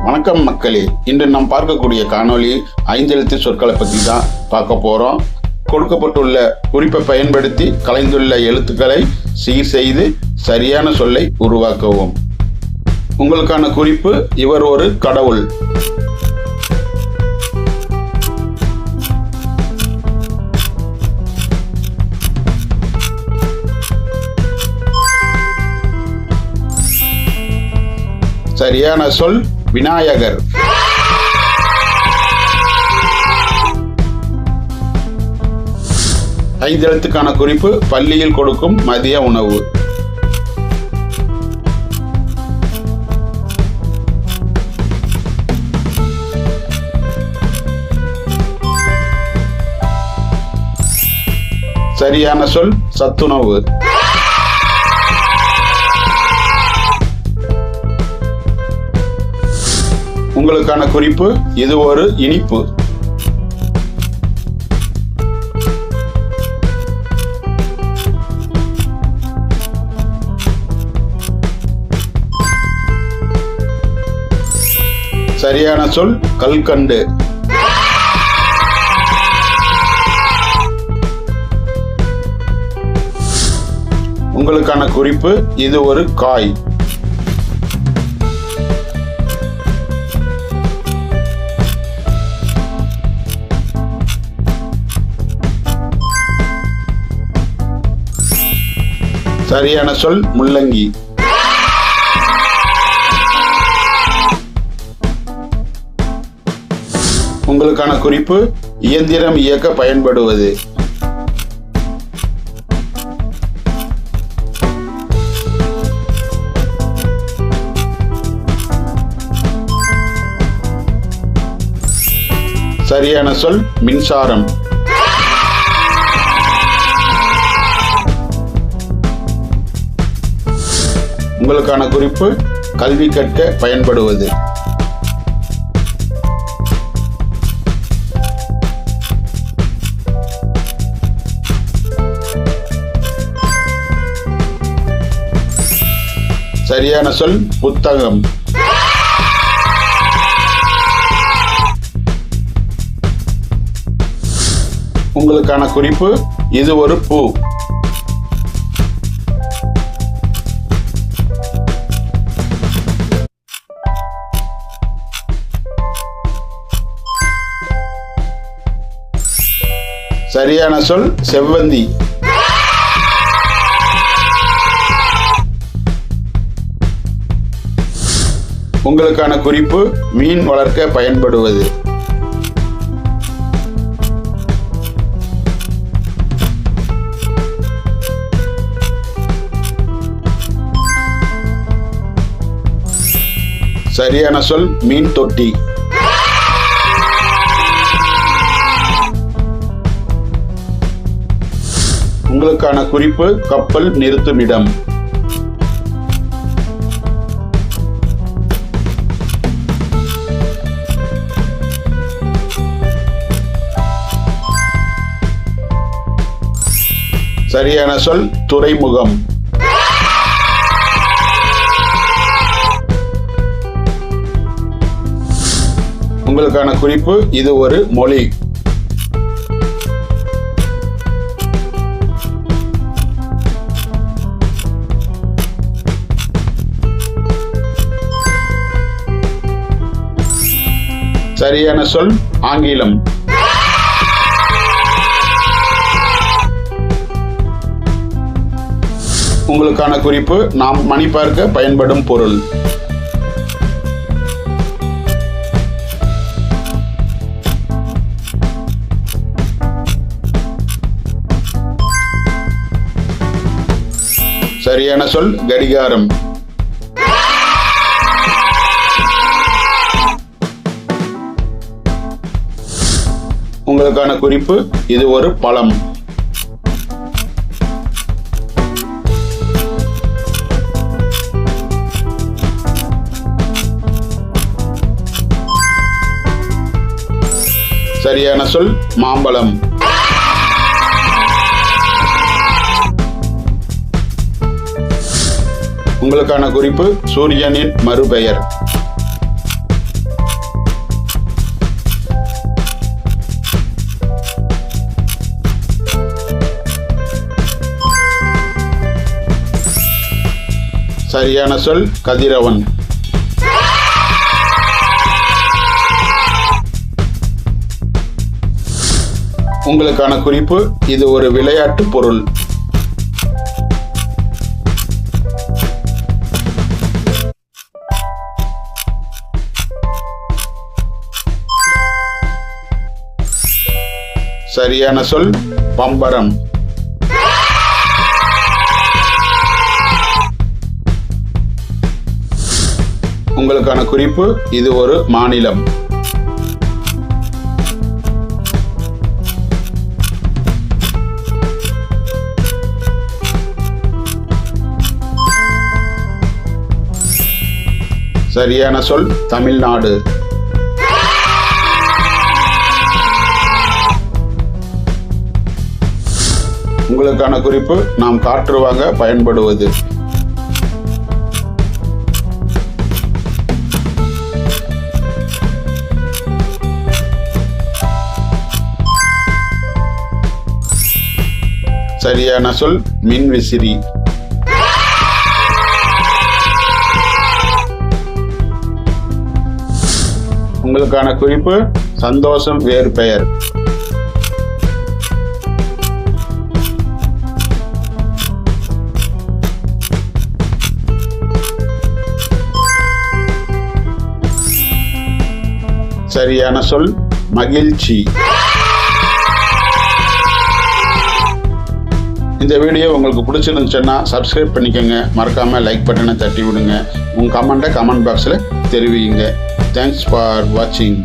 வணக்கம் மக்களே, இன்று நாம் பார்க்கக்கூடிய காணொளி 5 எழுத்து சொற்களை பற்றி தான் பார்க்க போகிறோம். கொடுக்கப்பட்டுள்ள குறிப்பை பயன்படுத்தி கலைந்துள்ள எழுத்துக்களை சீர் செய்து சரியான சொல்லை உருவாக்கவும். உங்களுக்கான குறிப்பு: இவர் ஒரு கடவுள். சரியான சொல் விநாயகர். ஐந்து எழுத்துக்கான குறிப்பு: பள்ளியில் கொடுக்கும் மதிய உணவு. சரியான சொல் சத்துணவு. உங்களுக்கான குறிப்பு: இது ஒரு இனிப்பு. சரியான சொல் கல்கண்டு. உங்களுக்கான குறிப்பு: இது ஒரு காய். சரியான சொல் முள்ளங்கி. உங்களுக்கான குறிப்பு: இயந்திரம் இயக்க பயன்படுவது. சரியான சொல் மின்சாரம். உங்களுக்கான குறிப்பு: கல்வி கற்க பயன்படுவது. சரியான சொல் புத்தகம். உங்களுக்கான குறிப்பு: இது ஒரு பூ. சரியான சொல் செவ்வந்தி. உங்களுக்கான குறிப்பு: மீன் வளர்க்க பயன்படுவது. சரியான சொல் மீன் தொட்டி. உங்களுக்கான குறிப்பு: கப்பல் நிறுத்துமிடம். சரியான சொல் துறைமுகம். உங்களுக்கான குறிப்பு: இது ஒரு மொழி. சரியான சொல் ஆங்கிலம். உங்களுக்கான குறிப்பு: நாம் மணி பார்க்க பயன்படும் பொருள். சரியான சொல் கடிகாரம். உங்களுக்கான குறிப்பு: இது ஒரு பழம். சரியான சொல் மாம்பழம். உங்களுக்கான குறிப்பு: சூரியனின் மறுபெயர். சரியான சொல் கதிரவன். உங்களுக்கான குறிப்பு, இது ஒரு விளையாட்டு பொருள். சரியான சொல் பம்பரம். உங்களுக்கான குறிப்பு, இது ஒரு மாநிலம். சரியான சொல் தமிழ்நாடு. உங்களுக்கான குறிப்பு, நாம் காற்று வாங்க பயன்படுவது. சரியான சொல் மின்விசிறி. உங்களுக்கான குறிப்பு, சந்தோஷம் வேறு பெயர். சரியான சொல் மகிழ்ச்சி. இந்த வீடியோ உங்களுக்கு பிடிச்சிருந்துச்சுன்னா சப்ஸ்கிரைப் பண்ணிக்கோங்க. மறக்காம லைக் பட்டனை தட்டி விடுங்க. உங்க கமெண்ட்டை கமெண்ட் பாக்ஸில் தெரிவிங்க. தேங்க்ஸ் ஃபார் வாட்சிங்.